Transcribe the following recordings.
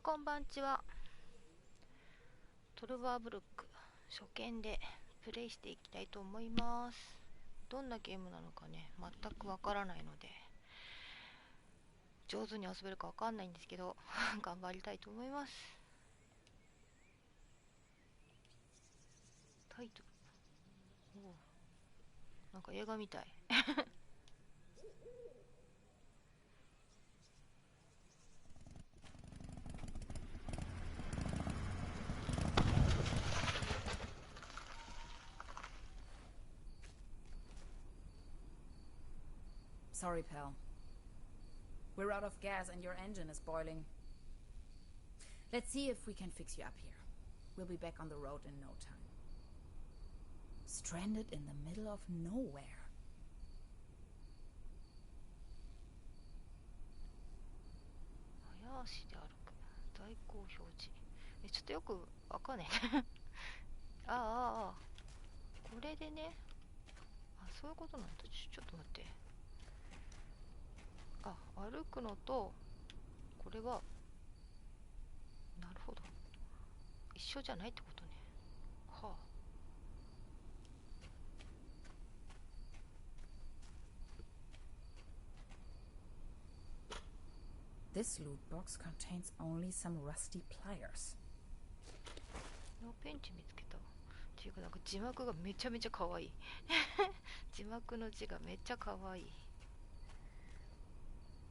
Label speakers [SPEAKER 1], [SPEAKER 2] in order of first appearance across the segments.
[SPEAKER 1] こんばんちは。トルバーブルック初見でプレイしていきたいと思います。どんなゲームなのかね、全くわからないので上手に遊べるかわかんないんですけど頑張りたいと思います。タイトル、おお、なんか映画みたい
[SPEAKER 2] Sorry, pal. We're out of gas and your engine is boiling. Let's see if we can fix you up here. We'll be back on the road in no time. Stranded in the middle of nowhere.
[SPEAKER 1] 早足で歩く在庫表示。ちょっとよくわかんないあ、これでね、そういうことなんだ。ちょっと待って。歩くのとこれはなるほど一緒じゃないってことね。はあ。
[SPEAKER 2] This loot box contains only some rusty pliers.
[SPEAKER 1] ペンチ見つけた。っていうか、なんか字幕がめちゃめちゃ可愛い字幕の字がめっちゃ可愛い。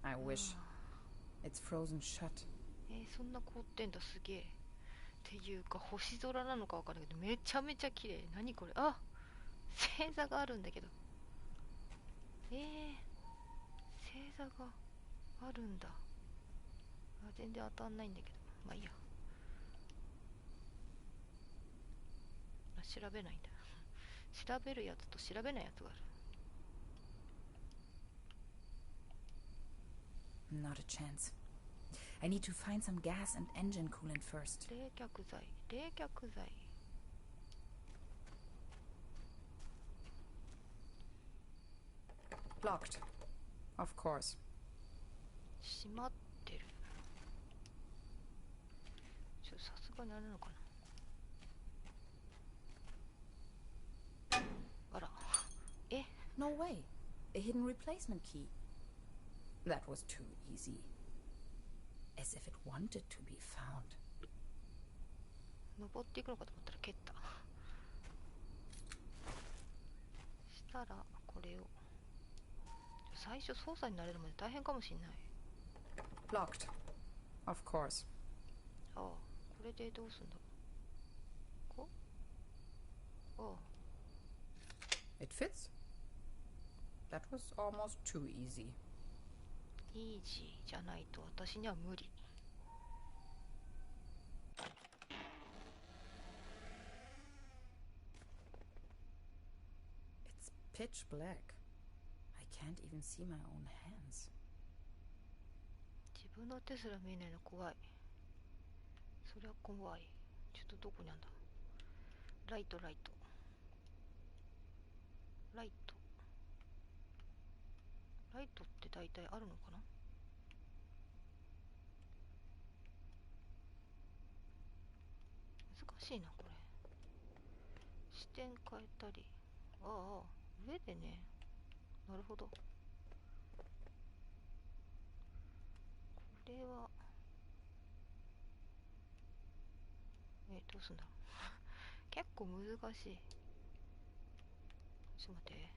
[SPEAKER 2] I wish. It's frozen shut.
[SPEAKER 1] そんな凍ってんだ。すげえ。っていうか星空なのかわかんないけどめちゃめちゃ綺麗。何これ。星座があるんだけど。星座があるんだ。全然当たんないんだけど、まあいいや。調べないんだ調べるやつと調べないやつがある。
[SPEAKER 2] Not a chance. I need to find some gas and engine coolant first.
[SPEAKER 1] 冷却剤。
[SPEAKER 2] Locked. Of course.
[SPEAKER 1] 閉まってる。さすがにあれなのかな。あら。
[SPEAKER 2] No way. A hidden replacement key. That was too easy. As if it wanted to be found.
[SPEAKER 1] 登っていくのかと思ったら蹴った。したらこれを最初操作になれるまで大変かもしんない。
[SPEAKER 2] Locked. Of course.
[SPEAKER 1] これでどうすんだろう。
[SPEAKER 2] It fits. That was almost too easy.
[SPEAKER 1] イージーじゃないと私には無理。
[SPEAKER 2] It's pitch black. I can't even see my own hands.
[SPEAKER 1] 自分の手すら見えないの怖い。そりゃ怖い。ちょっとどこにあんだ。ライトって大体あるのかな。難しいなこれ。視点変えたり。上でね。なるほど。これはどうすんだろう結構難しい。ちょっと待って。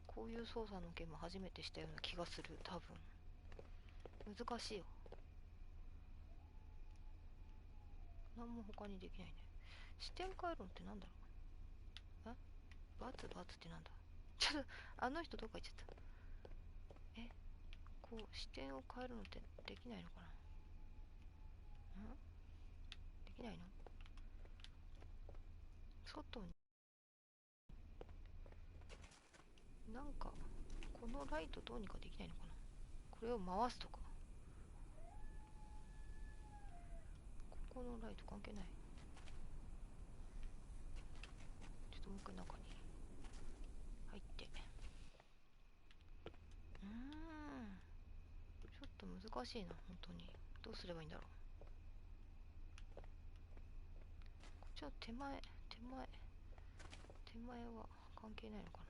[SPEAKER 1] こういう操作のゲーム初めてしたような気がする。多分難しいよ。何も他にできないね。視点変えるのってなんだろう。バツってなんだ。ちょっとあの人どっか行っちゃった。こう視点を変えるのってできないのかな。できないの。外になんかこのライトどうにかできないのかな。これを回すとか。ここのライト関係ない。ちょっともう一回中に入って。難しいな本当に。どうすればいいんだろう。こっちは手前は関係ないのかな。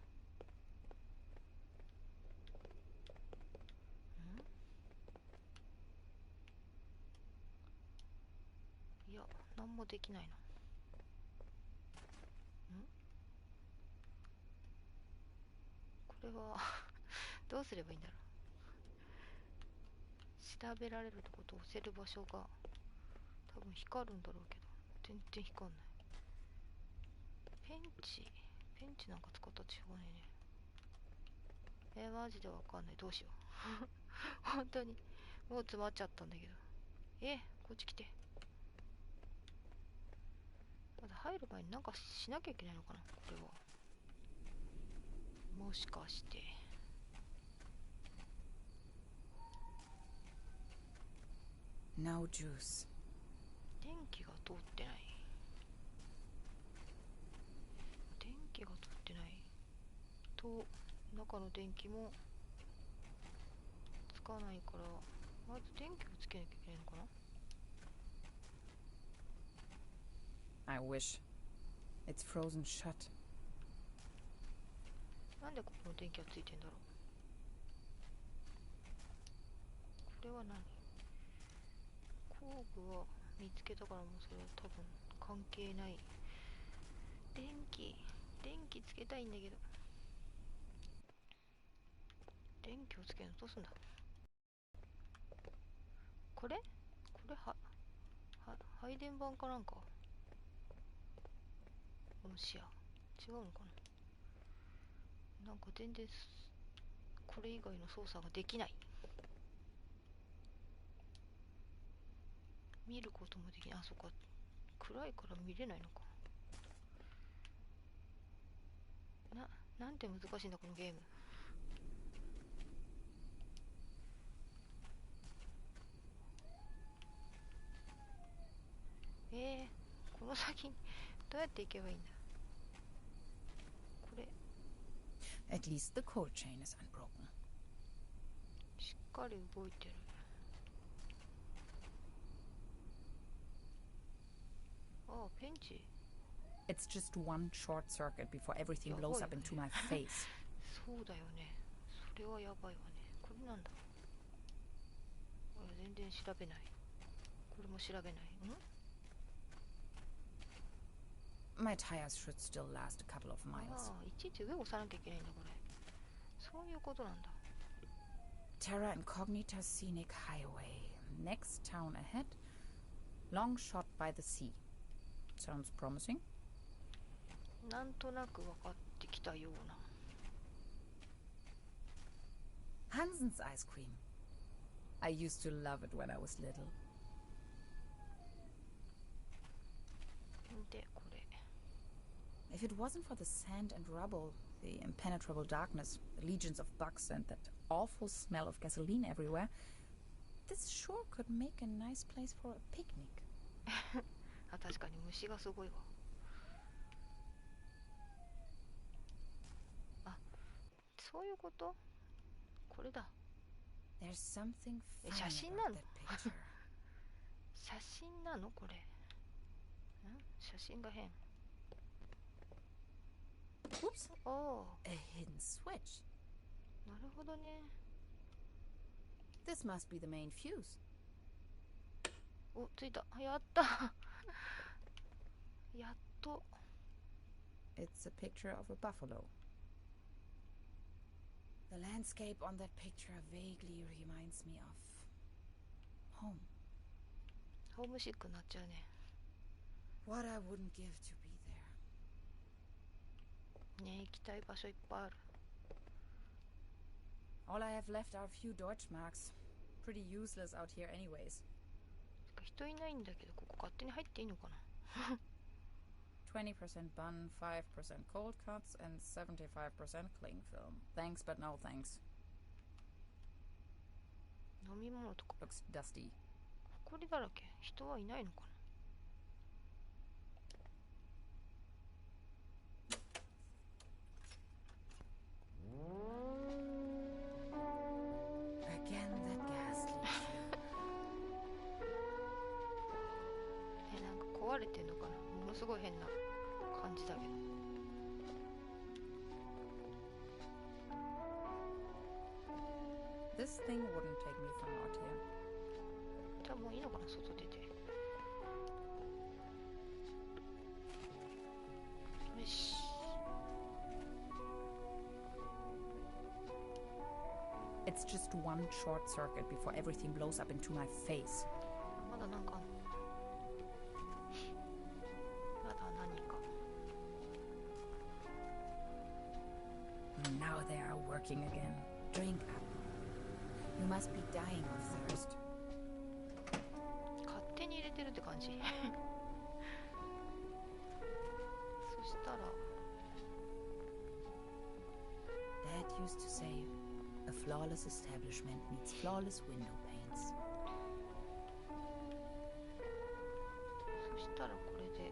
[SPEAKER 1] いや、何もできないな。これはどうすればいいんだろう。調べられるとこと押せる場所が多分光るんだろうけど、全然光んない。ペンチなんか使ったってしょうがないね。マジでわかんない。どうしよう本当にもう詰まっちゃったんだけど。こっち来て。まだ入る前になんかしなきゃいけないのかな、これは。もしかして
[SPEAKER 2] No juice.
[SPEAKER 1] 電気が通ってないと、中の電気もつかないから、まず電気をつけなきゃいけないのかな。
[SPEAKER 2] I wish. It's frozen shut.
[SPEAKER 1] なんでここの電気がついてんだろう。これは何。工具は見つけたから、もうそれは多分関係ない。電気つけたいんだけど、電気をつけるのどうすんだ。これ配電盤かなんか。もしや違うのかな。なんか全然これ以外の操作ができない。見ることもできない。あ、そっか、暗いから見れないのか。なんて難しいんだこのゲーム。この先どうやって行けばいいんだ。これ
[SPEAKER 2] At least the cold chain is unbroken.
[SPEAKER 1] しっかり動いてる。ペンチ。
[SPEAKER 2] It's just one short circuit before everything blows up into my face.
[SPEAKER 1] そうだよね。それはやばいわね。これなんだ。全然調べない。これも調べない。
[SPEAKER 2] My tires should still last a couple of miles.
[SPEAKER 1] いちいち上を押さなきゃいけないんだこれ。そういうことなんだ。
[SPEAKER 2] Terra Incognita Scenic Highway. Next town ahead. Long shot by the sea. Sounds promising.
[SPEAKER 1] なんとなく分かってきたような。
[SPEAKER 2] Hansen's ice cream. I used to love it when I was little.
[SPEAKER 1] で、これ。
[SPEAKER 2] If it wasn't for the sand and rubble, the impenetrable darkness, the legions of bugs, and that awful smell of gasoline everywhere, this sure could make a nice place for a picnic.
[SPEAKER 1] 確かに虫がすごいわ。そういうこと。これだ。
[SPEAKER 2] There's something funny
[SPEAKER 1] 写真なの。
[SPEAKER 2] about that picture.
[SPEAKER 1] 写真なのこれ。写真が変。
[SPEAKER 2] Oops. A hidden switch.
[SPEAKER 1] なるほどね。
[SPEAKER 2] This must be the main fuse.
[SPEAKER 1] ついた。やったやっと。
[SPEAKER 2] It's a picture of a buffalo. The landscape on that picture vaguely reminds me of home.
[SPEAKER 1] ホームシックになっちゃうね。
[SPEAKER 2] What I wouldn't give to be there.
[SPEAKER 1] ね、行きたい場所いっぱいある。
[SPEAKER 2] All I have left are a few Deutschmarks. Pretty useless out here anyways.
[SPEAKER 1] 人いないんだけど、ここ勝手に入っていいのかな。
[SPEAKER 2] 20% bun, 5% cold cuts, and 75% cling film. Thanks, but no thanks.
[SPEAKER 1] 飲み物とか
[SPEAKER 2] Looks dusty.
[SPEAKER 1] 埃だらけ。人はいないのかな。
[SPEAKER 2] Again that ghastly
[SPEAKER 1] すごい変な感じだけど。
[SPEAKER 2] This thing wouldn't take me far out here.
[SPEAKER 1] じゃあもういいのかな、外出て。よし。
[SPEAKER 2] It's just one short circuit before everything blows up into my face.
[SPEAKER 1] まだなんかあんの？まだ何か。
[SPEAKER 2] Now they are working again. Drink up. You must be dying of thirst.
[SPEAKER 1] 勝手に入れてるって感じ。そしたら
[SPEAKER 2] Dad used to say, a flawless establishment needs flawless window panes.
[SPEAKER 1] そしたらこれで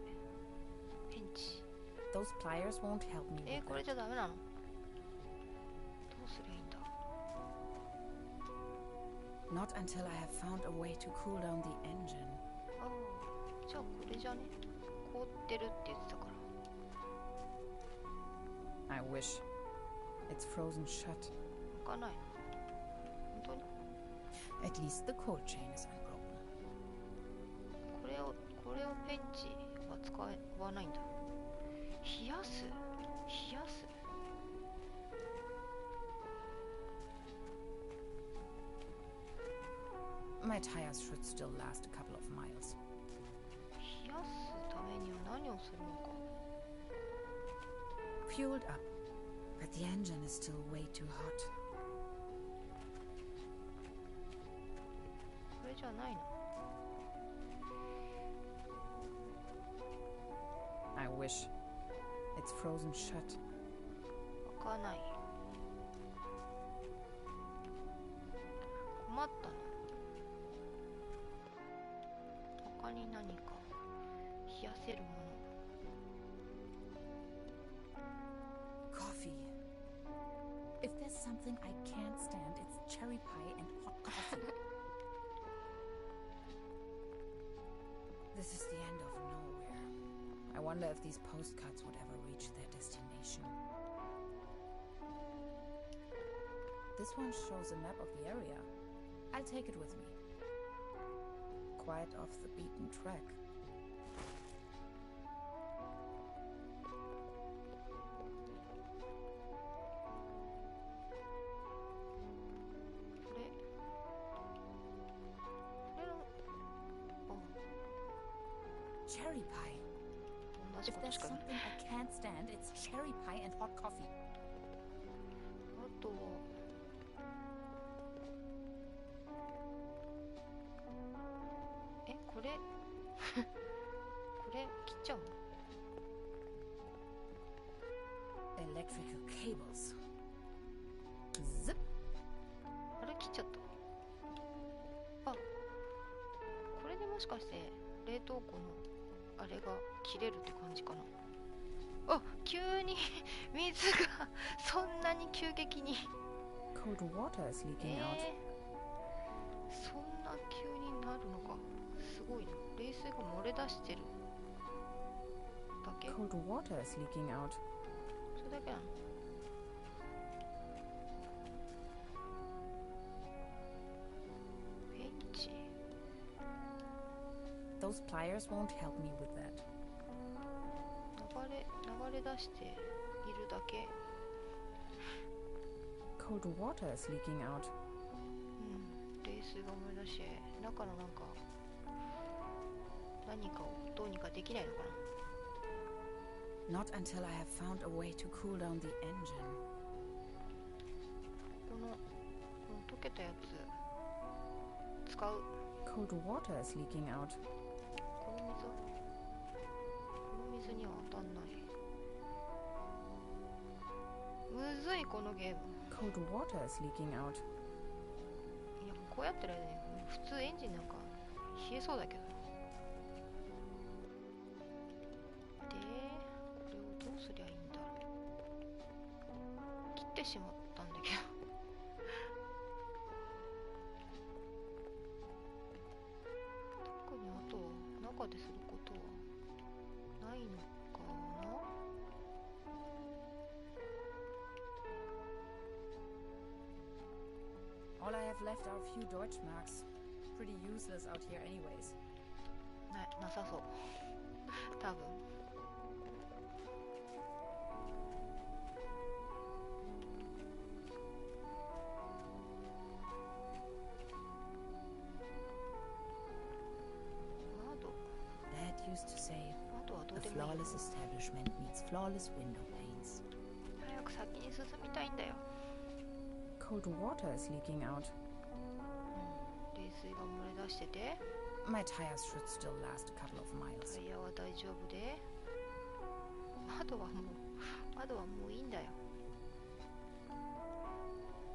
[SPEAKER 1] ペンチ。
[SPEAKER 2] Those pliers won't help me with
[SPEAKER 1] これ
[SPEAKER 2] that.
[SPEAKER 1] じゃダメなの？どうすりゃいいんだ？
[SPEAKER 2] Not until I have found a way to cool down the engine.
[SPEAKER 1] ああ、じゃあこれじゃね？凍ってるって言ってたから。
[SPEAKER 2] I wish. It's frozen shut.
[SPEAKER 1] 開かないの？本当に？
[SPEAKER 2] At least the cold chain is unbroken.
[SPEAKER 1] これをペンチは使わないんだ。冷やす？冷やす？
[SPEAKER 2] My tires should still last a couple of miles.
[SPEAKER 1] 冷やすためには何をするのか。
[SPEAKER 2] Fueled up, but the engine is still way too hot.
[SPEAKER 1] これじゃないの？
[SPEAKER 2] I wish. It's frozen shut.
[SPEAKER 1] 開かない。困ったな。他に何か冷やせるもの。
[SPEAKER 2] Coffee. If there's something I can't stand, it's cherry pie and hot coffee. This is the end of nowhere. I wonder if these postcards would ever reach their destination. This one shows a map of the area. I'll take it with me. Quite off the beaten track.
[SPEAKER 1] これの、あ、
[SPEAKER 2] Cherry pie.
[SPEAKER 1] 同じ
[SPEAKER 2] If
[SPEAKER 1] こと
[SPEAKER 2] there's
[SPEAKER 1] しかない。
[SPEAKER 2] something I can't stand, it's cherry pie and hot coffee.
[SPEAKER 1] あとはこれこれ切っちゃうの？
[SPEAKER 2] Electrical cables. Zip.
[SPEAKER 1] あれ切っちゃった。あ、これでもしかして冷凍庫のあれが切れるって感じかな。あ、急に水がそんなに急激に。
[SPEAKER 2] Cold water is leaking out.
[SPEAKER 1] そんな急になるのか。すごいな。冷水が漏れ出してるだけ？
[SPEAKER 2] Cold water is leaking out.
[SPEAKER 1] それだけなの？ペンチ。
[SPEAKER 2] Those pliers won't help me with that.
[SPEAKER 1] 流れ出しているだけ。
[SPEAKER 2] Cold water is leaking out.
[SPEAKER 1] うん、冷水が漏れ出して中のなんか何かをどうにかできないのかな。
[SPEAKER 2] Not until I have found a way to cool down the engine.
[SPEAKER 1] この溶けたやつ使う。
[SPEAKER 2] Cold water is leaking out.
[SPEAKER 1] この水には当たんない。むずいこのゲーム。
[SPEAKER 2] Cold water is leaking out.
[SPEAKER 1] いや、こうやってる間に普通エンジンなんか冷えそうだけど。で、これをどうすりゃいいんだろう。切ってしまったんだけど。特にあと中ですることはない
[SPEAKER 2] All I have left are a few Deutschmarks. Pretty useless out here anyways.
[SPEAKER 1] なさそう多分。
[SPEAKER 2] Dad used to say,
[SPEAKER 1] 窓はどう
[SPEAKER 2] a
[SPEAKER 1] でもいい。
[SPEAKER 2] flawless establishment needs flawless window panes.
[SPEAKER 1] 早く先に進みたいんだよ。
[SPEAKER 2] Cold water is leaking out.
[SPEAKER 1] 冷水が漏れ出してて、
[SPEAKER 2] My tires should still last a couple of miles.
[SPEAKER 1] タイヤは大丈夫で、窓はもういいんだよ。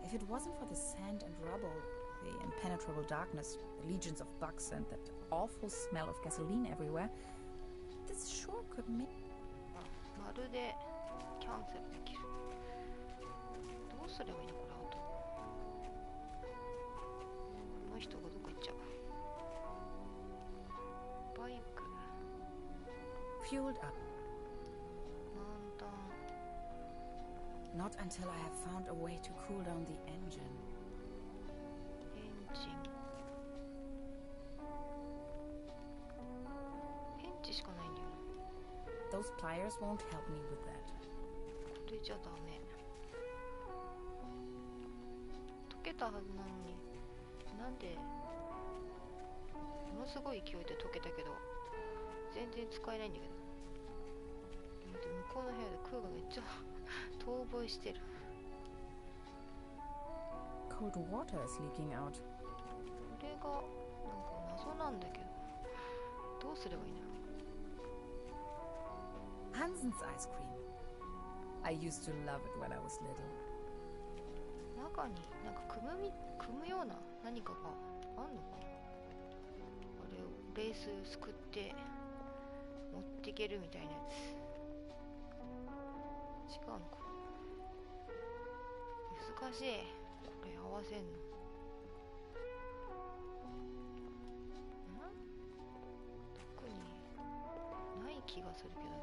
[SPEAKER 2] If it wasn't for the sand and rubble, the impenetrable darkness, the legions of bugs, and that awful smell of gasoline everywhere, this sure could make...
[SPEAKER 1] まるでキャンセルできる。どうすればいいのこれ。あとこの人がどこ行っちゃう。バイク、
[SPEAKER 2] Fueled up.
[SPEAKER 1] 満タン。
[SPEAKER 2] Not until I have found a way to cool down the engine.
[SPEAKER 1] エンジン。ペンチしかないんだよね。
[SPEAKER 2] Those pliers won't help me with that.
[SPEAKER 1] これじゃダメ。溶けたはずなのに、なんでものすごい勢いで溶けたけど全然使えないんだけど。で向こうの部屋でクーがめっちゃ遠吠えしてる。
[SPEAKER 2] Cold water is leaking out.
[SPEAKER 1] これがなんか謎なんだけど、どうすればいいんだろう。
[SPEAKER 2] Hansen's ice cream. I used to love it when I was little.
[SPEAKER 1] 中になんか組むような何かがあんのかな。あれをベースすくって持っていけるみたいなやつ。違うのか。難しいこれ合わせんの。特にない気がするけどな。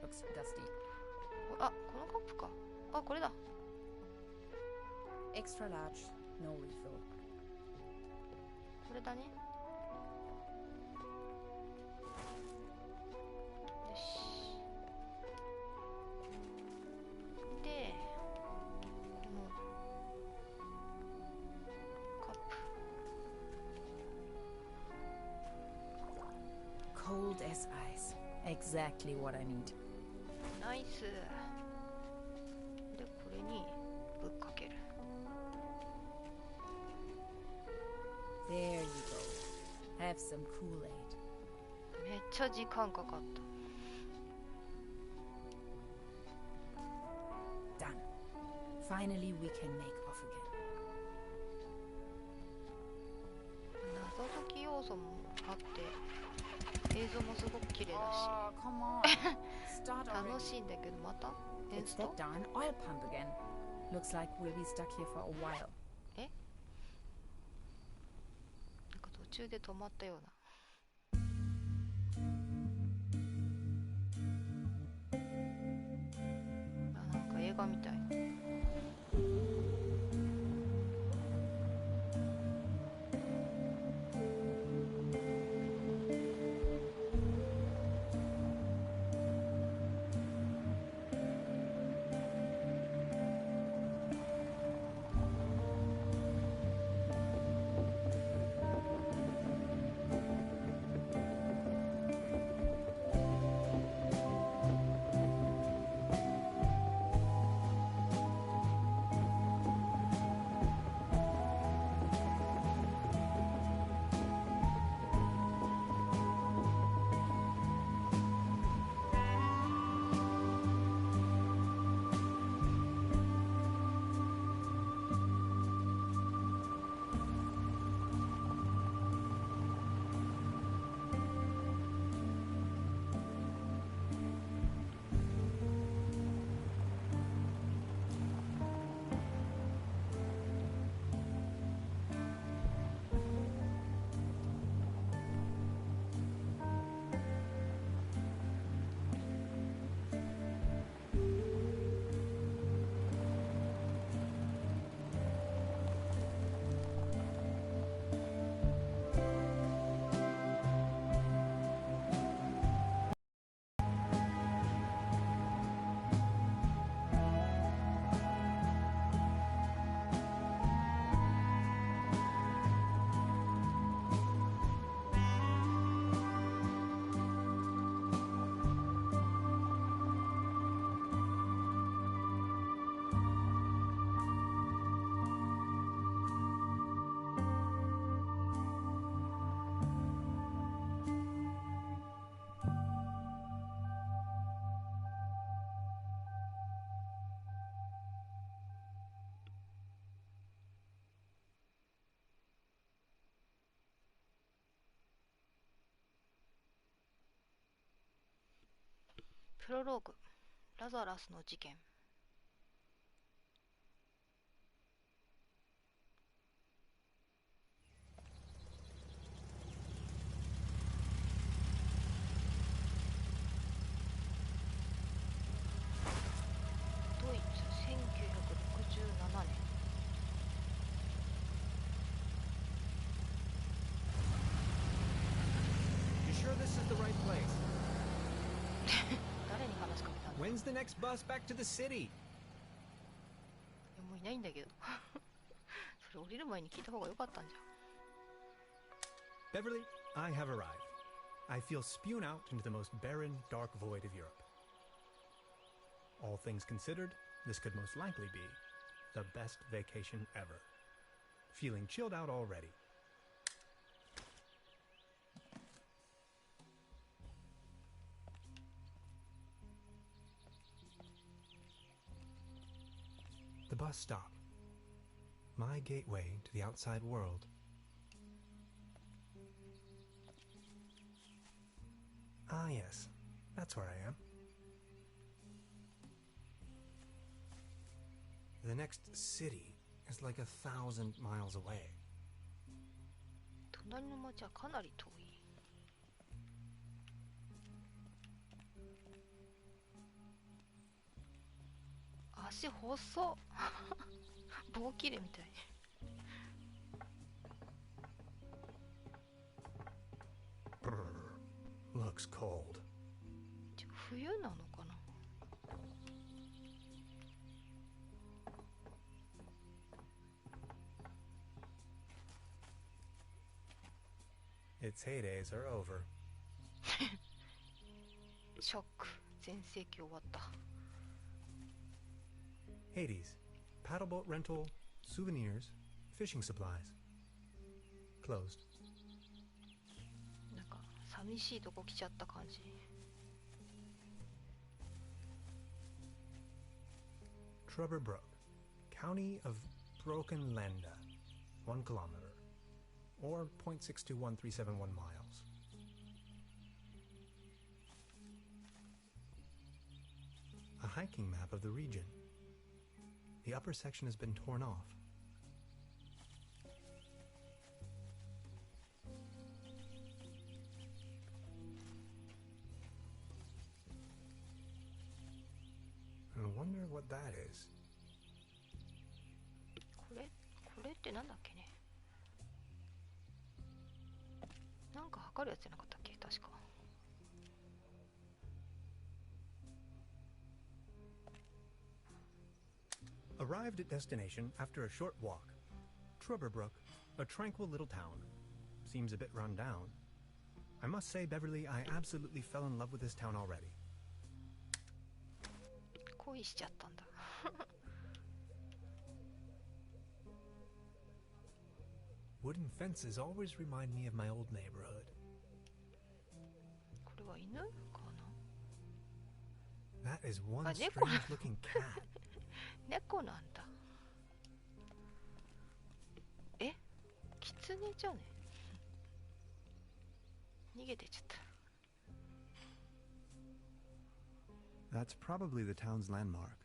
[SPEAKER 2] Looks dusty.
[SPEAKER 1] あ、このカップか。あ、これだ。
[SPEAKER 2] Extra large, no refill.
[SPEAKER 1] これだね。よし。で、このカップ。
[SPEAKER 2] Cold as ice. Exactly what I need.
[SPEAKER 1] ナイス。で、これにぶっかける。
[SPEAKER 2] There you go. Have some Kool-Aid.
[SPEAKER 1] めっちゃ時間かかった。
[SPEAKER 2] Done. Finally we can make off again.
[SPEAKER 1] 謎解き要素もあって映像もすごく綺麗だ
[SPEAKER 2] Oh, come on. Start
[SPEAKER 1] し楽
[SPEAKER 2] already.
[SPEAKER 1] しいんだけどまたエン
[SPEAKER 2] It's
[SPEAKER 1] スト
[SPEAKER 2] that darn oil pump again. Looks like we'll be stuck here for a while.
[SPEAKER 1] なんか途中で止まったような。あ、なんか映画みたい。プロローグ、ラザラスの事件。ドイツ1967年。
[SPEAKER 3] You sure this is the right place?
[SPEAKER 1] 誰に話しかけたんだ。
[SPEAKER 3] When's the next bus back to the city?
[SPEAKER 1] いやもういないんだけど。それ降りる前に聞いた方が良かったんじゃん。
[SPEAKER 3] Beverly, I have arrived. I feel spewed out into the most barren, dark void of Europe. All things considered, this could most likely be the best vacation ever. Feeling chilled out already. The bus stop. My gateway to the outside world. Ah, yes. That's where I am. The next city is like 1,000 miles away.
[SPEAKER 1] 隣の町はかなり遠い。足細っ。棒切れみたい。
[SPEAKER 3] Looks cold.
[SPEAKER 1] 冬なのかな。
[SPEAKER 3] Its heydays are over.
[SPEAKER 1] ショック。全盛期終わった。
[SPEAKER 3] Hades. Paddleboat rental, souvenirs, fishing supplies. Closed.
[SPEAKER 1] なんか寂しいとこ来ちゃった感じ。
[SPEAKER 3] Truberbrook, county of Broken Landa, 1 kilometer, or 0.621371 miles. A hiking map of the region. The upper section has been torn off. I wonder what that is.
[SPEAKER 1] これってなんだっけね。なんか測るやつじゃなかったっけ、確か。
[SPEAKER 3] Arrived at destination after a short walk. Truberbrook, a tranquil little town. Seems a bit run down. I must say, Beverly, I absolutely fell in love with this town already.
[SPEAKER 1] 恋しちゃったんだ。
[SPEAKER 3] Wooden fences always remind me of my old neighborhood.
[SPEAKER 1] これは犬かな。
[SPEAKER 3] That is one
[SPEAKER 1] Ah,
[SPEAKER 3] strange
[SPEAKER 1] neko.
[SPEAKER 3] looking cat.
[SPEAKER 1] 猫なんだ。え、キツネじゃね。逃げてちゃった。
[SPEAKER 3] That's probably the town's landmark.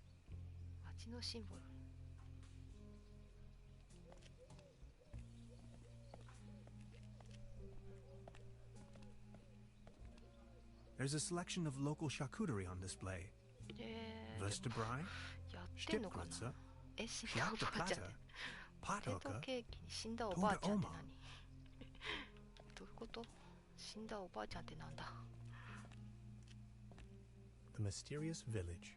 [SPEAKER 1] 街のシンボル。
[SPEAKER 3] There's a selection of local charcuterie on display. Würstebrai,
[SPEAKER 1] やってんのかな。
[SPEAKER 3] Stippritzer,
[SPEAKER 1] え、死んだお
[SPEAKER 3] Schlachte
[SPEAKER 1] ばあちゃんっ
[SPEAKER 3] Platte,
[SPEAKER 1] て。テント
[SPEAKER 3] Pathoker,
[SPEAKER 1] ケーキに死んだおばあちゃんって
[SPEAKER 3] Tote
[SPEAKER 1] 何。どういうこと。死んだおばあちゃんってなんだ。
[SPEAKER 3] the mysterious village.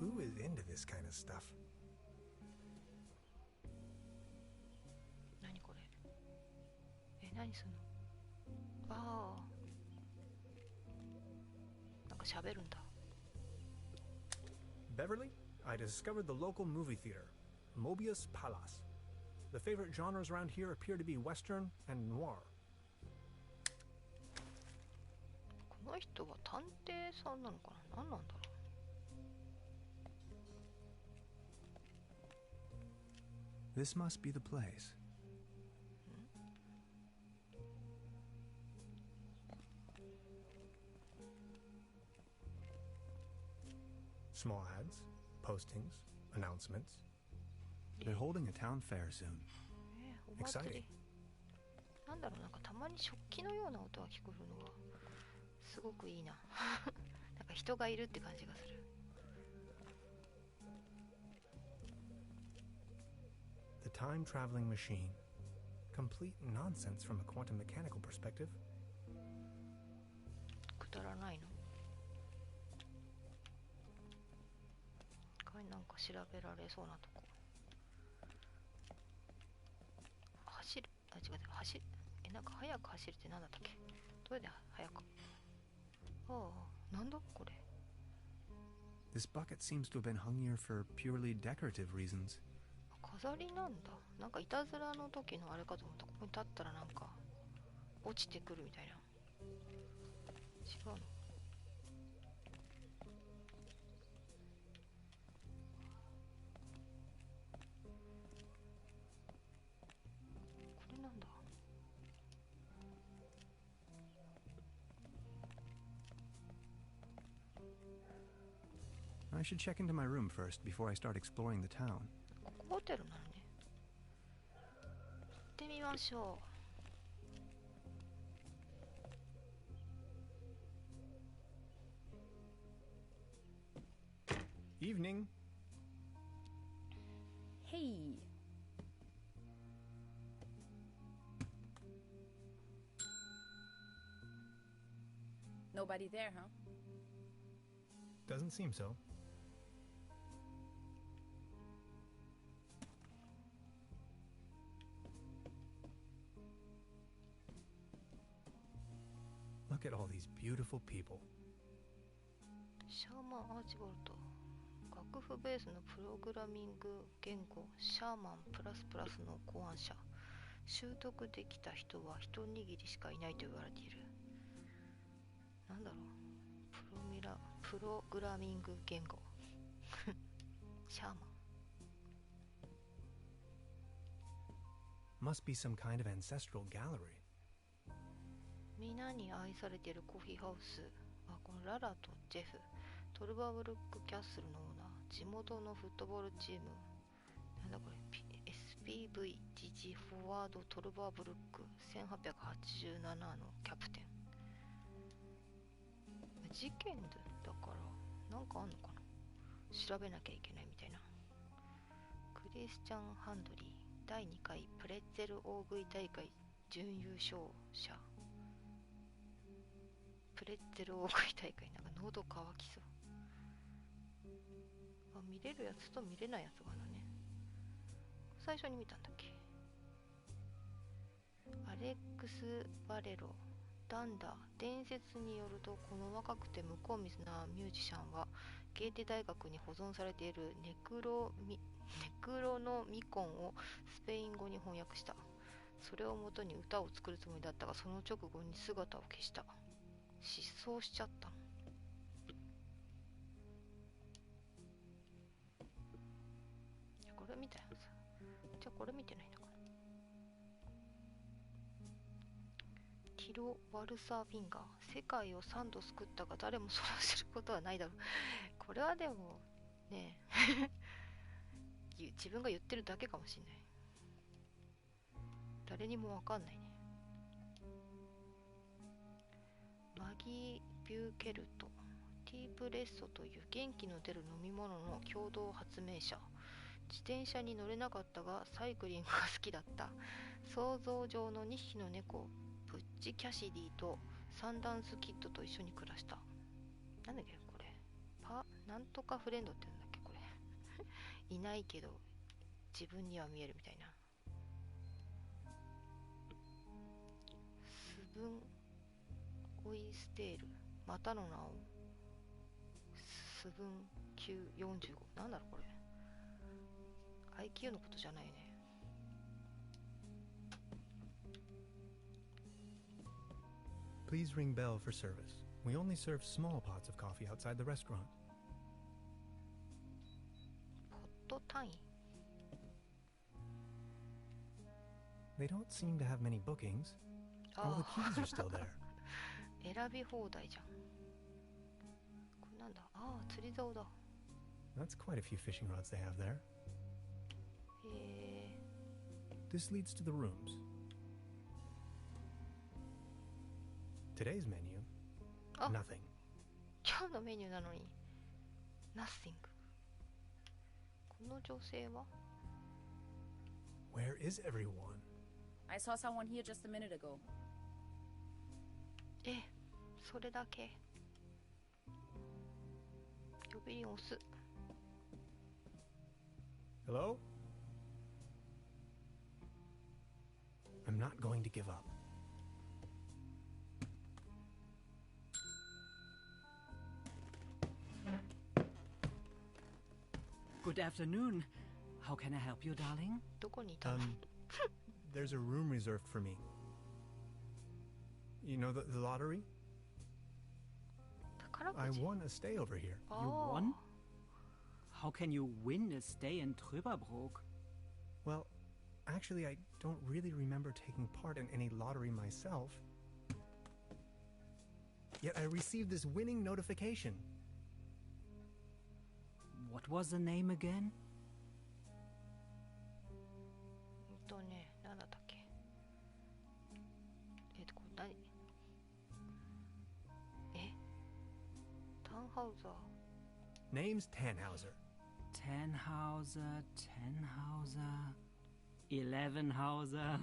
[SPEAKER 3] Who is into this kind of stuff?
[SPEAKER 1] 何これ。え、何すんの。ああ。なんか喋るんだ。
[SPEAKER 3] Beverly, I discovered the local movie theater, Mobius Palace. The favorite genres around here appear to be Western and noir.
[SPEAKER 1] この人は探偵さんなのかな。何なんだろう。
[SPEAKER 3] This must be the place. Small ads, postings, announcements.
[SPEAKER 4] They're holding a town fair soon.
[SPEAKER 1] お祭
[SPEAKER 3] Exciting.
[SPEAKER 1] り。なんだろう、なんかたまに食器のような音が聞こえるのがすごくいいな。なんか人がいるって感じがする。
[SPEAKER 3] The time traveling machine. Complete nonsense from a quantum mechanical perspective.
[SPEAKER 1] くだらないの。これなんか調べられそうなとこ。走る、あ、違う、走る。なんか速く走るって何だったっけ。どれで速く。ああ、なんだこれ。
[SPEAKER 4] This bucket seems to have been hung here for purely decorative reasons.
[SPEAKER 1] 飾りなんだ。なんかいたずらの時のあれかと思った。ここに立ったらなんか落ちてくるみたいな。違うの。これなんだ。
[SPEAKER 4] I should check into my room first before I start exploring the town.
[SPEAKER 1] ここホテルなのね。行ってみましょう。
[SPEAKER 3] Evening.
[SPEAKER 2] Hey. Nobody there, huh?
[SPEAKER 3] Doesn't seem so. Look at all these beautiful people.
[SPEAKER 1] シャーマン・アーチボルト。楽譜ベースのプログラミング言語シャーマン++の考案者。習得できた人は一握りしかいないと言われている。なんだろう。プログラミング言語。シャーマン。
[SPEAKER 3] Must be some kind of ancestral gallery.
[SPEAKER 1] 皆に愛されているコーヒーハウス。あ、このララとジェフ。トルバーブルックキャッスルのオーナー。地元のフットボールチーム。なんだこれ、SPV ジジフォワードトルバーブルック1887のキャプテン。事件だからなんかあんのかな。調べなきゃいけないみたいな。クリスチャン・ハンドリー第2回プレッツェル大食い大会準優勝者。プレッツェル大食い大会。なんか喉乾きそう。あ、見れるやつと見れないやつがあるのね。最初に見たんだっけ。アレックス・バレロダンダー。伝説によるとこの若くて向こう水なミュージシャンはゲーテ大学に保存されているネクロノミコンをスペイン語に翻訳した。それをもとに歌を作るつもりだったがその直後に姿を消した。失踪しちゃったの。これみたいなさ。じゃあこれ見てないのかな。ティロ・ワルサーフィンガー。世界を3度救ったが誰もそれを知ることはないだろう。これはでもね自分が言ってるだけかもしれない。誰にもわかんないね。マギー・ビューケルト。ティープレッソという元気の出る飲み物の共同発明者。自転車に乗れなかったがサイクリングが好きだった。想像上の2匹の猫ブッチ・キャシディとサンダンス・キッドと一緒に暮らした。なんだっけこれ。なんとかフレンドって言うんだっけこれ。いないけど自分には見えるみたいな。スブン・オイステール。またの名をスブン945。なんだろうこれ。IQ のことじゃないよね。
[SPEAKER 3] Please ring bell for service. We only serve small pots of coffee outside the restaurant.
[SPEAKER 1] ポット単位。
[SPEAKER 3] They don't seem to have many bookings. All the keys are still there.
[SPEAKER 1] 選び放題じゃん。これなんだ。ああ、釣り竿だ。
[SPEAKER 3] That's quite a few fishing rods they have there.
[SPEAKER 1] へえ。
[SPEAKER 3] This leads to the rooms. Today's menu,
[SPEAKER 1] あ、
[SPEAKER 3] nothing.
[SPEAKER 1] 今日のメニューなのに Nothing。 この女性は
[SPEAKER 3] Where is everyone?
[SPEAKER 2] I saw someone here just a minute ago.
[SPEAKER 1] それだけ。呼び鈴を押す。
[SPEAKER 3] Hello? I'm not going to give up.
[SPEAKER 5] Good afternoon. How can I help you, darling?
[SPEAKER 1] どこにいたの？
[SPEAKER 3] There's a room reserved for me. You know the lottery?
[SPEAKER 1] 宝く
[SPEAKER 3] I
[SPEAKER 1] じ。
[SPEAKER 3] won a stay over here.
[SPEAKER 1] Oh.
[SPEAKER 5] You won? How can you win a stay in Truberbrook?
[SPEAKER 3] Well, actually, I don't really remember taking part in any lottery myself. Yet I received this winning notification.
[SPEAKER 5] What was the name again?
[SPEAKER 1] なんだったっけ。これ何？タンハウザー。
[SPEAKER 3] Name's Tannhauser.
[SPEAKER 5] Tannhauser, Elevenhauser.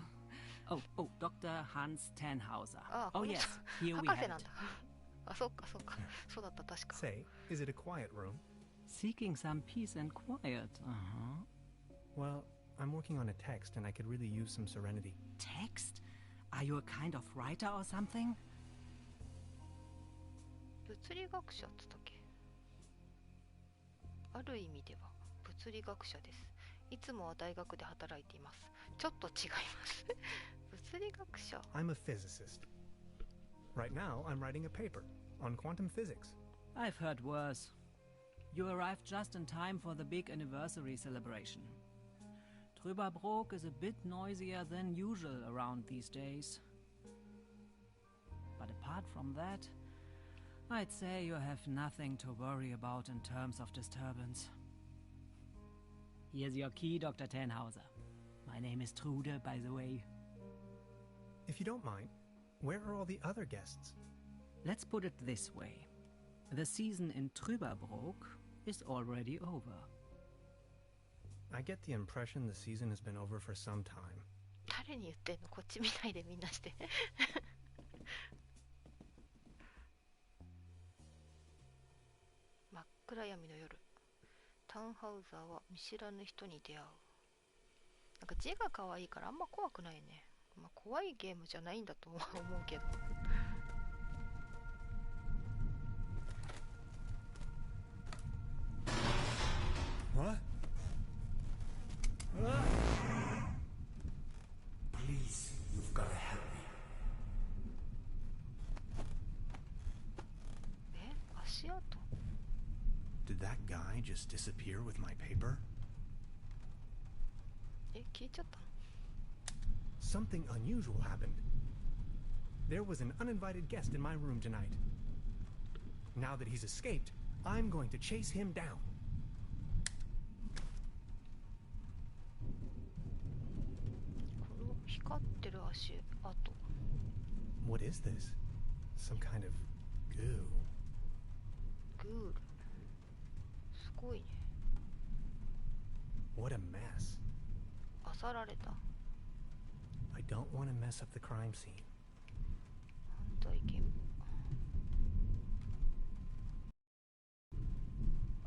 [SPEAKER 5] Oh, Dr. Hans Tannhauser.
[SPEAKER 1] Ah,
[SPEAKER 5] Oh
[SPEAKER 1] この人
[SPEAKER 5] yes, here we
[SPEAKER 1] 博
[SPEAKER 5] have
[SPEAKER 1] 士なん
[SPEAKER 5] it.
[SPEAKER 1] だ。あ、そっかそっか。そうだった確か。
[SPEAKER 3] Say, is it a quiet room?
[SPEAKER 5] Seeking some peace and quiet.
[SPEAKER 3] Well, I'm working on a text and I could really use some serenity.
[SPEAKER 5] Text? Are you a kind of writer or something?
[SPEAKER 1] 物理学者っつったっけ。ある意味では物理学者です。いつもは大学で働いています。ちょっと違います。物理学者。
[SPEAKER 3] I'm a physicist. Right now, I'm writing a paper on quantum physics.
[SPEAKER 5] I've heard worse. You arrived just in time for the big anniversary celebration. Truberbrook is a bit noisier than usual around these days. But apart from that, I'd say you have nothing to worry about in terms of disturbance. Here's your key, Dr. Tannhauser. My name is Trude, by the way.
[SPEAKER 3] If you don't mind, where are all the other guests?
[SPEAKER 5] Let's put it this way. The season in Truberbrook is already over.
[SPEAKER 3] I get the impression the season has been over for some time.
[SPEAKER 1] 誰に言ってんの？こっち見ないでみんなして。真っ暗闇の夜。タンハウザーは見知らぬ人に出会う。なんか字が可愛いからあんま怖くないね。まあ怖いゲームじゃないんだとは思うけど。
[SPEAKER 3] What?
[SPEAKER 6] Please, you've got to help me.
[SPEAKER 1] 足跡？
[SPEAKER 3] Did that guy just disappear with my paper?
[SPEAKER 1] 消えちゃったの？
[SPEAKER 3] Something unusual happened. There was an uninvited guest in my room tonight. Now that he's escaped, I'm going to chase him down.
[SPEAKER 1] この光ってる足跡。
[SPEAKER 3] What is this? Some kind of goo.
[SPEAKER 1] グール。すごいね。
[SPEAKER 3] What a mess.
[SPEAKER 1] 漁られた。
[SPEAKER 3] I don't want to mess up the crime scene.
[SPEAKER 1] 反対現場。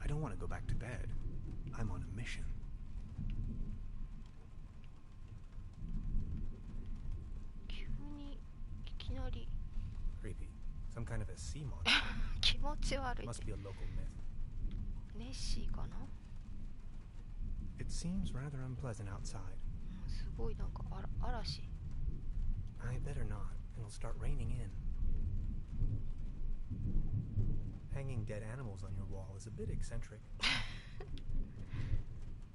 [SPEAKER 3] I don't want to go back to bed. I'm on a mission.
[SPEAKER 1] 急にいきなり
[SPEAKER 3] Creepy. Some kind of a sea monster.
[SPEAKER 1] 気持ち悪い。
[SPEAKER 3] Must be a local myth.
[SPEAKER 1] ネッシーかな？
[SPEAKER 3] It seems rather unpleasant outside.
[SPEAKER 1] すごいなんか嵐。
[SPEAKER 3] I better not. It'll start raining in. Hanging dead animals on your wall is a bit eccentric.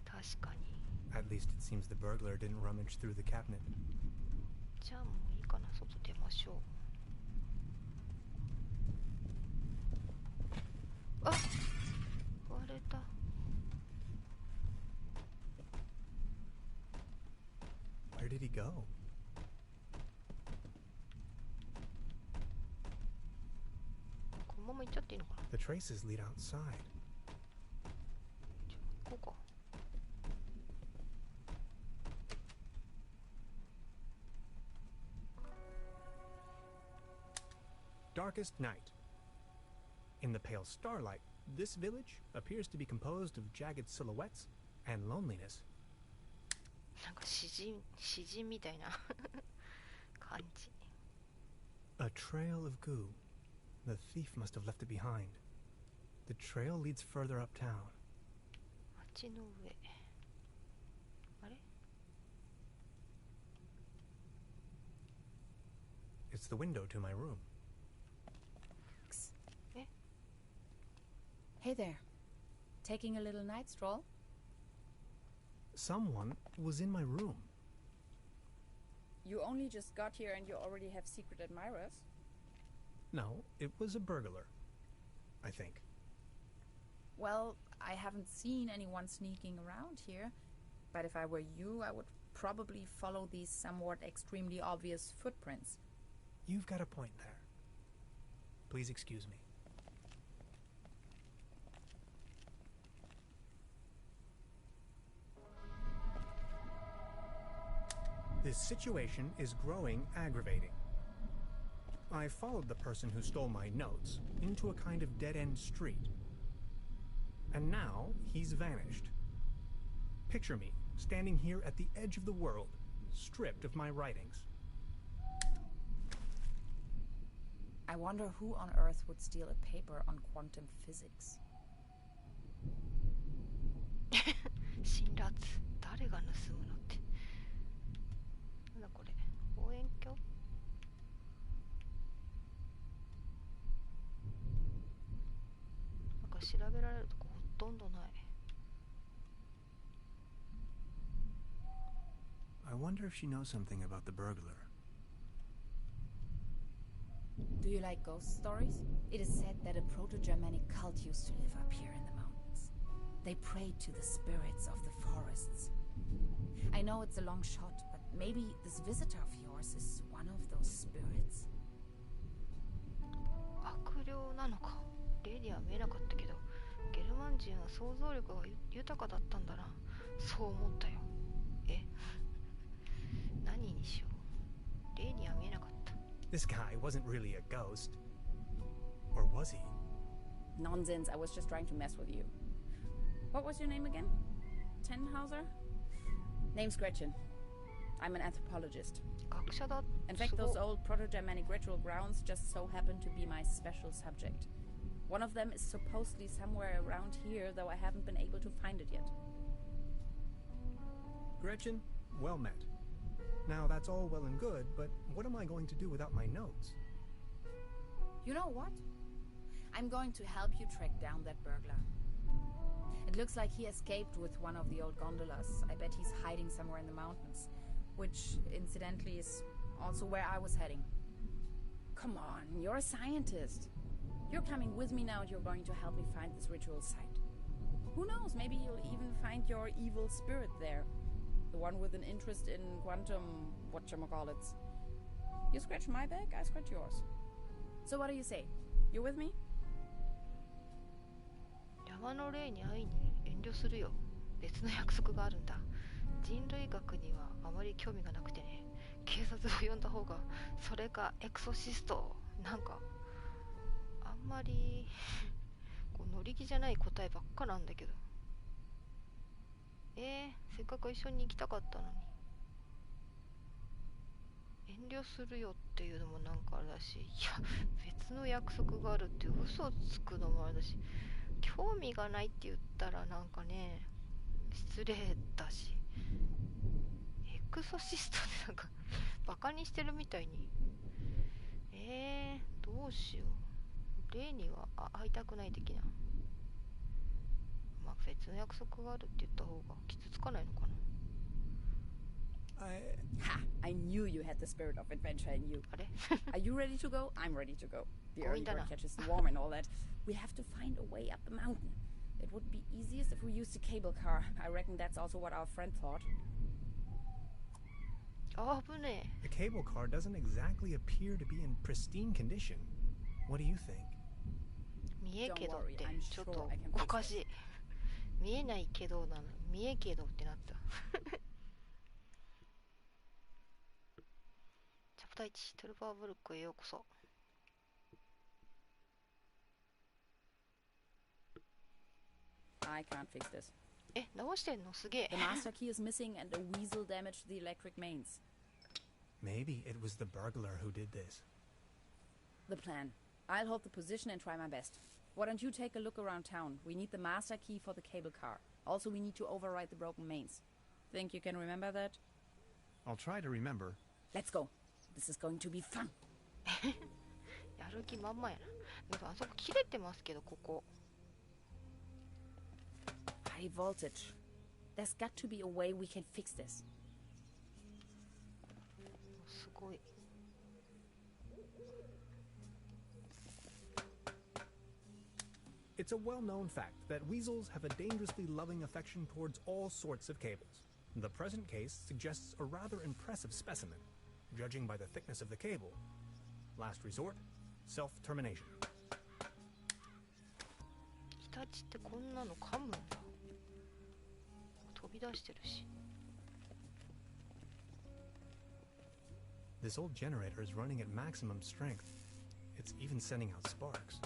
[SPEAKER 1] 確かに。
[SPEAKER 3] At least it seems the burglar didn't rummage through the cabinet.
[SPEAKER 1] じゃあもういいかな、外出ましょう。あ、割れた。
[SPEAKER 3] Where did he go?
[SPEAKER 1] このまま行っちゃっていいのかな。
[SPEAKER 3] The traces lead outside.
[SPEAKER 1] じゃあ行こうか。
[SPEAKER 3] Darkest night. In the pale starlight, this village appears to be composed of jagged silhouettes and loneliness.
[SPEAKER 1] なんか詩人みたいな感じ。
[SPEAKER 3] A trail of goo. The thief must have left it behind. The trail leads further uptown.
[SPEAKER 1] 街の上。あれ？
[SPEAKER 3] It's the window to my room.
[SPEAKER 2] Hey there. Taking a little night stroll?
[SPEAKER 3] Someone was in my room.
[SPEAKER 2] You only just got here and you already have secret admirers?
[SPEAKER 3] No, it was a burglar. I think.
[SPEAKER 2] Well, I haven't seen anyone sneaking around here. But if I were you, I would probably follow these somewhat extremely obvious footprints.
[SPEAKER 3] You've got a point there. Please excuse me. This situation is growing aggravating. I followed the person who stole my notes into a kind of dead-end street. And now he's vanished. Picture me standing here at the edge of the world, stripped of my writings.
[SPEAKER 2] I wonder who on earth would steal a paper on quantum physics.
[SPEAKER 1] 辛辣。誰が盗むのって。なんだこれ。望遠鏡？なんか調べられるとこほとんどない。
[SPEAKER 4] I wonder if she knows something about the burglar.
[SPEAKER 2] Do you like ghost stories? It is said that a proto-Germanic cult used to live up here in the mountains. They prayed to the spirits of the forests. I know it's a long shot, but maybe this visitor of yours is one of those spirits?
[SPEAKER 1] 悪霊なのか。例には見えなかったけど、ゲルマン人は想像力が豊かだったんだな。そう思ったよ。え？何にしよう。例には見えなかった。
[SPEAKER 3] This guy wasn't really a ghost. Or was he?
[SPEAKER 2] Nonsense, I was just trying to mess with you. What was your name again? Tannhauser? Name's Gretchen. I'm an anthropologist.
[SPEAKER 1] 学者だ。
[SPEAKER 2] In fact, those old proto-Germanic ritual grounds just so happen to be my special subject. One of them is supposedly somewhere around here, though I haven't been able to find it yet.
[SPEAKER 3] Gretchen, well met. Now that's all well and good, but what am I going to do without my notes?
[SPEAKER 2] You know what? I'm going to help you track down that burglar. It looks like he escaped with one of the old gondolas. I bet he's hiding somewhere in the mountains, which, incidentally, is also where I was heading. Come on, you're a scientist. You're coming with me now and you're going to help me find this ritual site. Who knows, maybe you'll even find your evil spirit there. The one with an interest in quantum whatchamacallits. You scratch my back, I scratch yours. So what do you say? You with me?
[SPEAKER 1] 山の霊に会いに遠慮するよ。別の約束があるんだ。人類学にはあまり興味がなくてね。警察を呼んだ方が、それかエクソシスト。なんかあんまりこう乗り気じゃない答えばっかなんだけど。せっかく一緒に行きたかったのに。遠慮するよっていうのもなんかあれだし、いや別の約束があるって嘘をつくのもあれだし、興味がないって言ったらなんかね失礼だし、エクソシストでなんかバカにしてるみたいに。どうしよう。霊には会いたくない的な。まあ別の約束があるって言った方が傷つかないのかな。
[SPEAKER 2] Ha! I knew you had the spirit of adventure in you.
[SPEAKER 1] あれ
[SPEAKER 2] Are you ready to go? I'm ready to go. The
[SPEAKER 1] Going
[SPEAKER 2] early bird
[SPEAKER 1] down.
[SPEAKER 2] catches the worm and all that. We have to find a way up the mountain. It would be easiest if we used a cable car. I reckon that's also what our friend thought.
[SPEAKER 1] あぶね
[SPEAKER 3] The cable car doesn't exactly appear to be in pristine condition. What do you think?
[SPEAKER 1] 見えけどって
[SPEAKER 2] Don't worry, I'm
[SPEAKER 1] ちょっ
[SPEAKER 2] sure
[SPEAKER 1] と
[SPEAKER 2] I can
[SPEAKER 1] お
[SPEAKER 2] fix
[SPEAKER 1] かしい。見えないけどなの。見えけどってなった。チャプター1、トルバーブルックへようこそ。
[SPEAKER 2] I can't fix this.
[SPEAKER 1] え、直してんのすげえ
[SPEAKER 2] The。master key is missing and a weasel damaged the electric mains.
[SPEAKER 3] Maybe it was the burglar who did this.
[SPEAKER 2] The plan. I'll hold the position and try my best. Why don't you take a look around town? We need the master key for the cable car. Also, we need to override the broken mains. Think you can remember that?
[SPEAKER 4] I'll try to remember.
[SPEAKER 2] Let's go. This is going to be fun.
[SPEAKER 1] やる気満々やな。でもあそこ切れてますけど、ここ。
[SPEAKER 2] High voltage. There's got to be a way we can fix this.
[SPEAKER 1] すごい。
[SPEAKER 3] It's a well-known fact that weasels have a dangerously loving affection towards all sorts of cables. The present case suggests a rather impressive specimen, judging by the thickness of the cable. Last resort, self-termination.
[SPEAKER 1] 日立ってこんなの噛むんだ。飛び出してるし。
[SPEAKER 3] This old generator is running at maximum strength. It's even sending out sparks.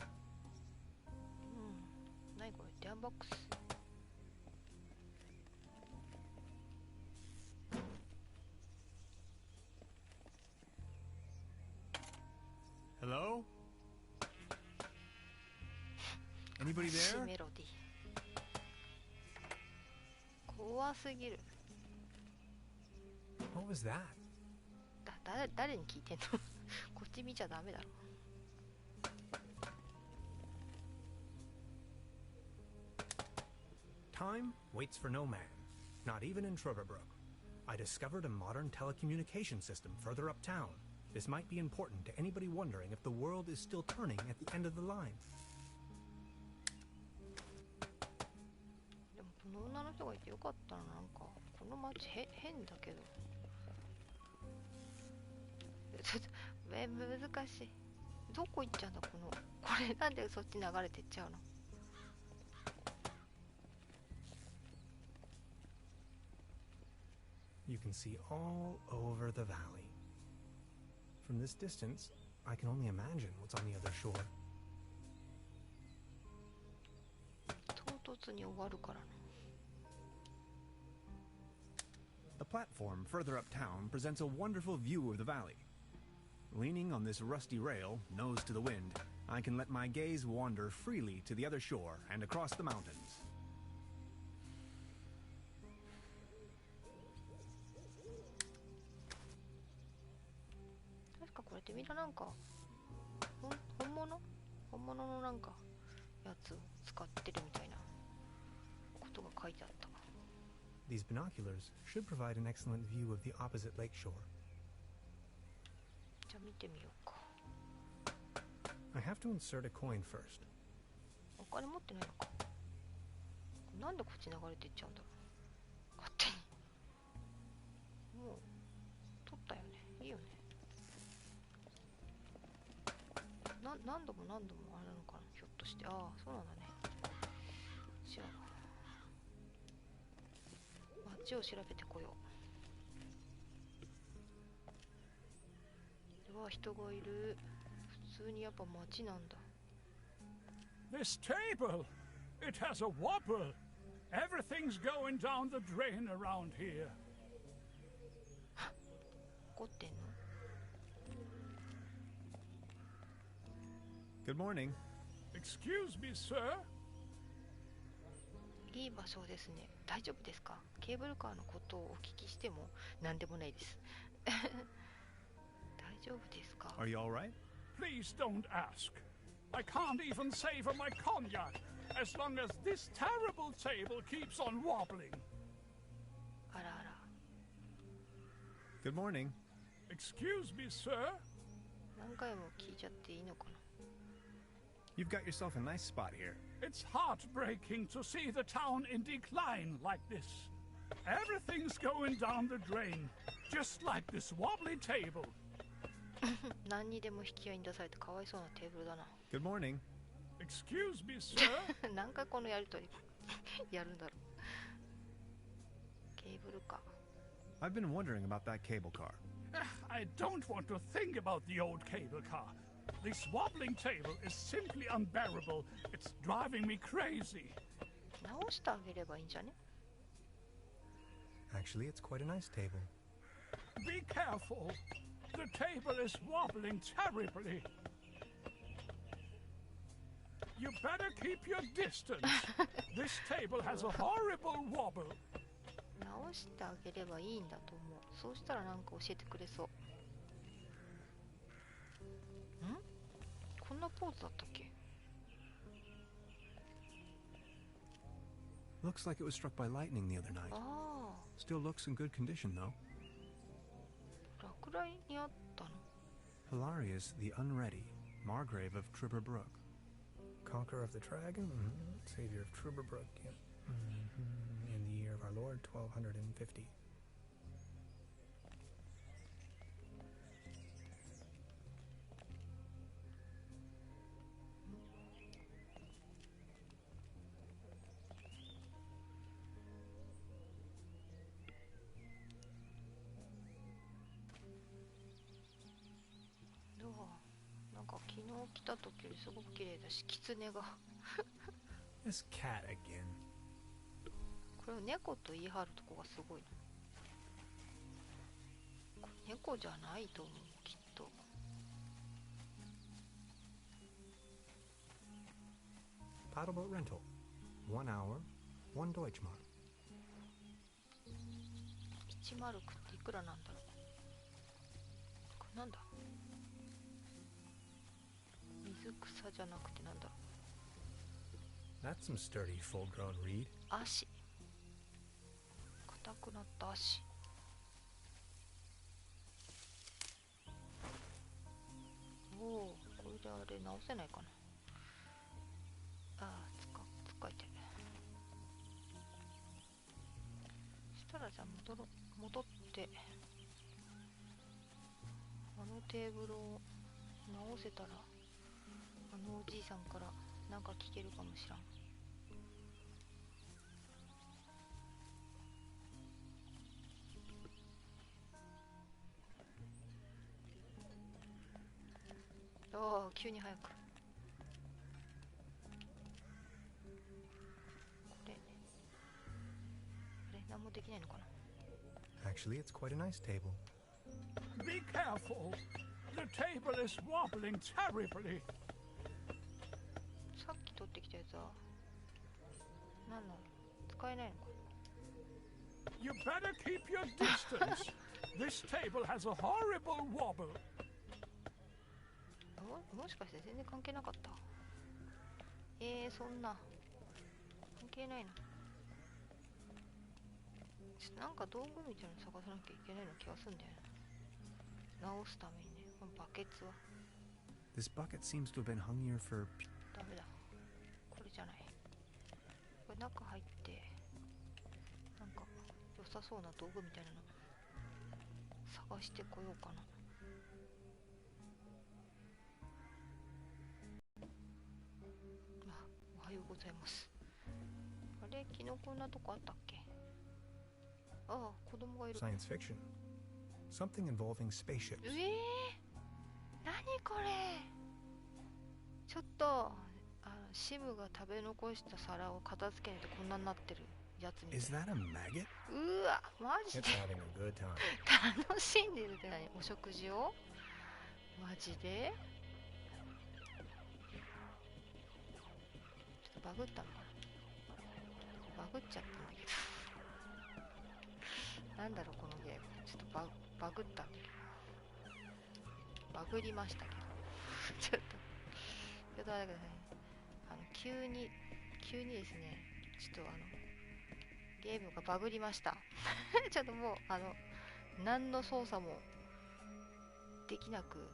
[SPEAKER 1] 何これデアボックス。
[SPEAKER 4] Hello? Anybody
[SPEAKER 1] メ
[SPEAKER 4] there?
[SPEAKER 1] ロディー。怖すぎる。
[SPEAKER 3] What was that?
[SPEAKER 1] 誰に聞いてんのこっち見ちゃダメだろ。
[SPEAKER 3] Time waits for no man, not even in Truberbrook. I discovered a modern telecommunication system further uptown. This might be important to anybody wondering if the world is still turning at the end of the line.
[SPEAKER 1] でもこの女の人がいてよかったな。なんかこの街変だけど。ちょっと難しい。どこ行っちゃうんだこれなんでそっち流れてっちゃうの。
[SPEAKER 3] You can see all over the valley. From this distance, I can only imagine what's on the other shore.
[SPEAKER 1] 唐突に終わるからな。
[SPEAKER 4] The platform further uptown presents a wonderful view of the valley. Leaning on this rusty rail, nose to the wind, I can let my gaze wander freely to the other shore and across the mountains.
[SPEAKER 1] 確かこれってみんななんか本物のなんかやつを使ってるみたいなことが書いてあった。
[SPEAKER 3] These binoculars should provide an excellent view of the opposite lake shore.
[SPEAKER 1] じゃあ見てみようか。
[SPEAKER 3] I have to insert a coin first.
[SPEAKER 1] お金持ってないのか。なんでこっち流れてっちゃうんだろう。勝手に。もう取ったよね。いいよね。何度もあれなのかな。ひょっとして。ああ、そうなんだね。じゃあ街を調べてこよう。うわ、人がいる。普通にやっぱ街なんだ。
[SPEAKER 7] This table! It has a wobble! Everything's going down the drain around here.
[SPEAKER 1] 怒ってんの？
[SPEAKER 4] Good morning.
[SPEAKER 7] Excuse me, sir?
[SPEAKER 1] いい場所ですね。大丈夫ですか？ケーブルカーのことをお聞きしても何でもないです。大丈夫ですか？
[SPEAKER 4] Are you all right?
[SPEAKER 7] Please don't ask. I can't even savor my cognac as long as this terrible table keeps on wobbling.
[SPEAKER 1] あらあら。
[SPEAKER 4] Good morning.
[SPEAKER 7] Excuse me, sir?
[SPEAKER 1] 何回も聞いちゃっていいのかな？
[SPEAKER 4] You've got yourself a nice spot here.
[SPEAKER 7] It's heartbreaking to see the town in decline like this. Everything's going down the drain, just like this wobbly table.
[SPEAKER 1] 何にでも引き合いに出されてかわいそうなテーブルだな。
[SPEAKER 4] Good morning.
[SPEAKER 7] Excuse me, sir.
[SPEAKER 1] 何回このやりとりやるんだろう。ケーブルか。
[SPEAKER 4] I've been wondering about that cable car.
[SPEAKER 7] I don't want to think about the old cable car. This wobbling table is simply unbearable. It's driving me crazy.
[SPEAKER 1] 直してあげればいいんじゃね？
[SPEAKER 3] Actually, it's quite a nice table.
[SPEAKER 7] Be careful. The table is wobbling terribly. You better keep your distance. This table has a horrible wobble.
[SPEAKER 1] 直してあげればいいんだと思う。そうしたらなんか教えてくれそう。ん？こんなポーズだったっけ？
[SPEAKER 4] Looks like it was struck by lightning the other night.
[SPEAKER 1] ああ、
[SPEAKER 4] Still looks in good condition, though.
[SPEAKER 1] 落雷にあったの？
[SPEAKER 4] Hilarious the Unready, Margrave of Truberbrook.
[SPEAKER 3] Conqueror of the dragon, savior of Truberbrook, in the year of our Lord 1250.
[SPEAKER 1] どう？なんか昨日来た時よりすごく綺麗だし、狐が
[SPEAKER 3] This cat again.
[SPEAKER 1] これを猫と言い張るとこがすごいな。これ猫じゃないと思う、きっと。
[SPEAKER 3] Paddleboat rental. 1 hour, 1 Deutschmark.
[SPEAKER 1] 1マルクっていくらなんだろう。これなんだ？水草じゃなくてなんだろう。
[SPEAKER 3] That's some sturdy, full-grown reed.
[SPEAKER 1] 足。硬くなった足。おお、これであれ直せないかな。ああ、使えてる。そしたらじゃあ戻ってあのテーブルを直せたらあのおじいさんからなんか聞けるかもしらん。ああ、急に早く。これね。あれ、何もできないのかな。
[SPEAKER 3] Actually, it's quite a nice table.
[SPEAKER 7] Be careful. The table is wobbling terribly.
[SPEAKER 1] さっき取ってきたやつは何なの？使えないのか。
[SPEAKER 7] You better keep your distance. This table has a horrible wobble.
[SPEAKER 1] もしかして全然関係なかった？そんな関係ないの？なんか道具みたいなの探さなきゃいけないの気がするんだよな。直すためにね。このバケツは
[SPEAKER 4] This bucket seems to have been hung here for...
[SPEAKER 1] ダメだ。これじゃない。これ中入ってなんか良さそうな道具みたいなの探してこようかな。おはようございます。あれ、昨日こんなとこあったっけ？ああ、子供がいる。
[SPEAKER 3] Science fiction. Something involving spaceships.
[SPEAKER 1] 何これ？ちょっとシムが食べ残した皿を片付けないとこんなになってるやつみたい。
[SPEAKER 4] Is that a maggot?
[SPEAKER 1] うわ、マジ
[SPEAKER 3] It's
[SPEAKER 1] で
[SPEAKER 3] having a good time.
[SPEAKER 1] 楽しんでるって何？お食事を？マジで？ちょっとバグったのかな？バグっちゃったんだけど。なんだろうこのゲーム。ちょっとバグったんだけど。バグりましたけど。ちょっと待ってください。急にですね、ちょっとゲームがバグりました。ちょっともう何の操作もできなく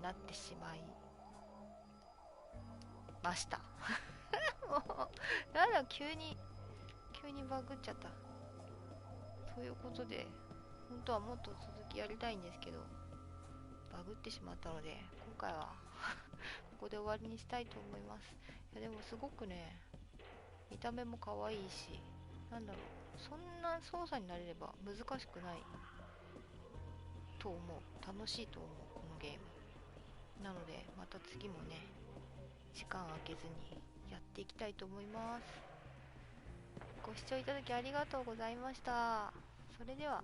[SPEAKER 1] なってしまいました。もうなんだ急に急にバグっちゃった。ということで、本当はもっと続きやりたいんですけど、バグってしまったので、今回はここで終わりにしたいと思います。いやでもすごくね、見た目も可愛いし、なんだろう、そんな操作になれれば難しくないと思う。楽しいと思う、このゲーム。なので、また次もね、時間空けずにやっていきたいと思います。ご視聴いただきありがとうございました。それでは。